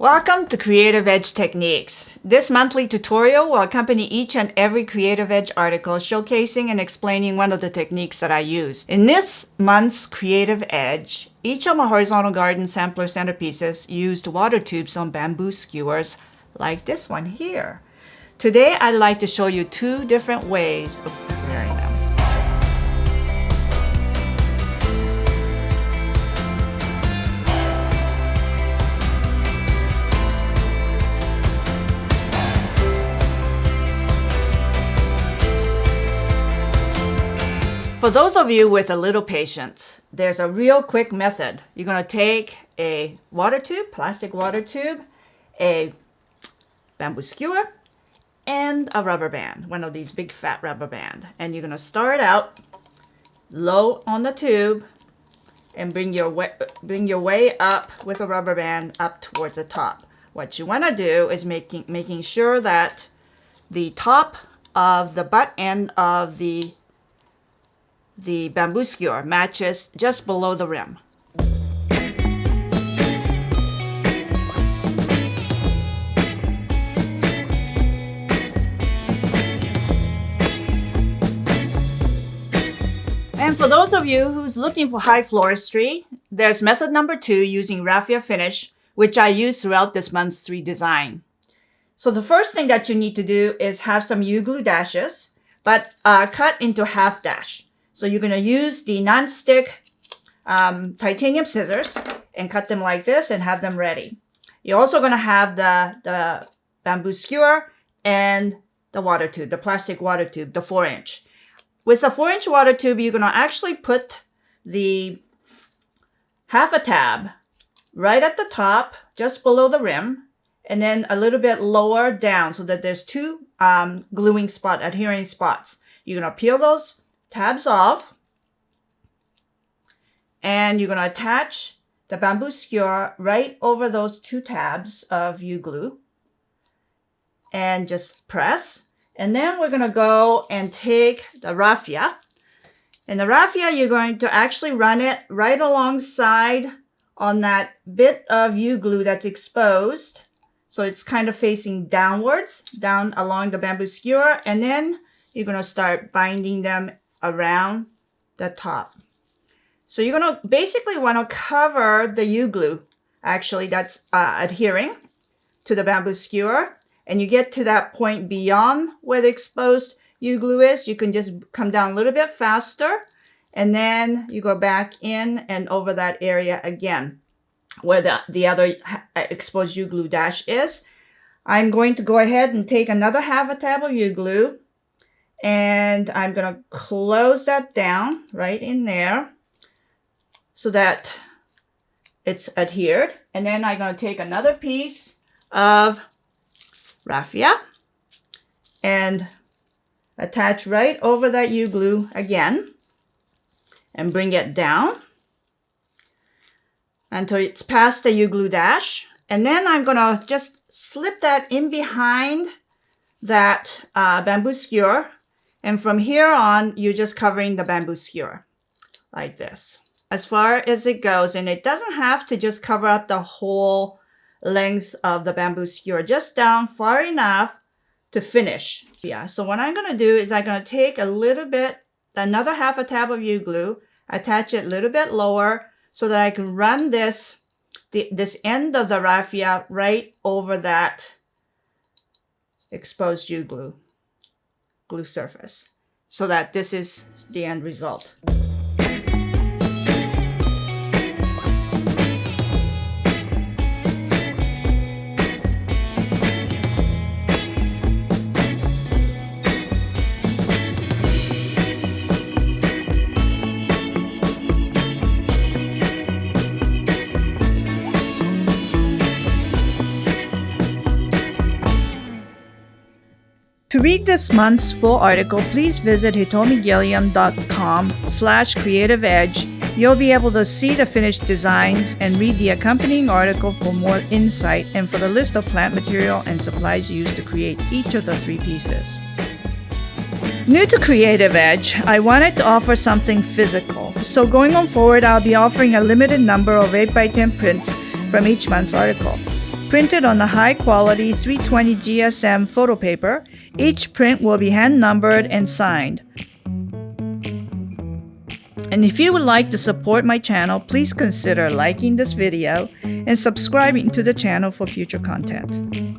Welcome to Creative Edge Techniques. This monthly tutorial will accompany each and every Creative Edge article showcasing and explaining one of the techniques that I use. In this month's Creative Edge, each of my horizontal garden sampler centerpieces used water tubes on bamboo skewers like this one here. Today I'd like to show you two different ways of preparing them. For those of you with a little patience, there's a real quick method. You're going to take a water tube, plastic water tube, a bamboo skewer, and a rubber band, one of these big fat rubber band. And you're going to start out low on the tube and bring your way up with a rubber band up towards the top. What you want to do is making sure that the top of the butt end of the bamboo skewer matches just below the rim. And for those of you who's looking for high floristry, there's method number 2 using Raffia finish, which I use throughout this month's 3 design. So the first thing that you need to do is have some U-glue dashes, but cut into half dash. So you're going to use the non-stick titanium scissors and cut them like this and have them ready. You're also going to have the bamboo skewer and the water tube, the plastic water tube, the 4-inch. With the 4-inch water tube, you're going to actually put the half a tab right at the top, just below the rim, and then a little bit lower down so that there's two adhering spots. You're going to peel those tabs off, and you're going to attach the bamboo skewer right over those 2 tabs of U-glue and just press. And then we're going to go and take the raffia, and the raffia you're going to actually run it right alongside on that bit of U-glue that's exposed, so it's kind of facing downwards down along the bamboo skewer, and then you're going to start binding them around the top. So you're going to basically want to cover the U-glue actually that's adhering to the bamboo skewer, and you get to that point beyond where the exposed U-glue is, you can just come down a little bit faster, and then you go back in and over that area again where the other exposed U-glue dash is. I'm going to go ahead and take another half a tab of U-glue, and I'm going to close that down right in there so that it's adhered. And then I'm going to take another piece of raffia and attach right over that U-glue again and bring it down until it's past the U-glue dash. And then I'm going to just slip that in behind that bamboo skewer. And from here on, you're just covering the bamboo skewer like this, as far as it goes. And it doesn't have to just cover up the whole length of the bamboo skewer, just down far enough to finish. Yeah, so what I'm going to do is I'm going to take another half a tab of U-glue, attach it a little bit lower so that I can run this end of the raffia right over that exposed U-glue surface, so that this is the end result. To read this month's full article, please visit hitomigilliam.com/creativeedge. You'll be able to see the finished designs and read the accompanying article for more insight and for the list of plant material and supplies used to create each of the 3 pieces. New to Creative Edge, I wanted to offer something physical. So going on forward, I'll be offering a limited number of 8x10 prints from each month's article. printed on a high-quality 320 GSM photo paper. Each print will be hand-numbered and signed. And if you would like to support my channel, please consider liking this video and subscribing to the channel for future content.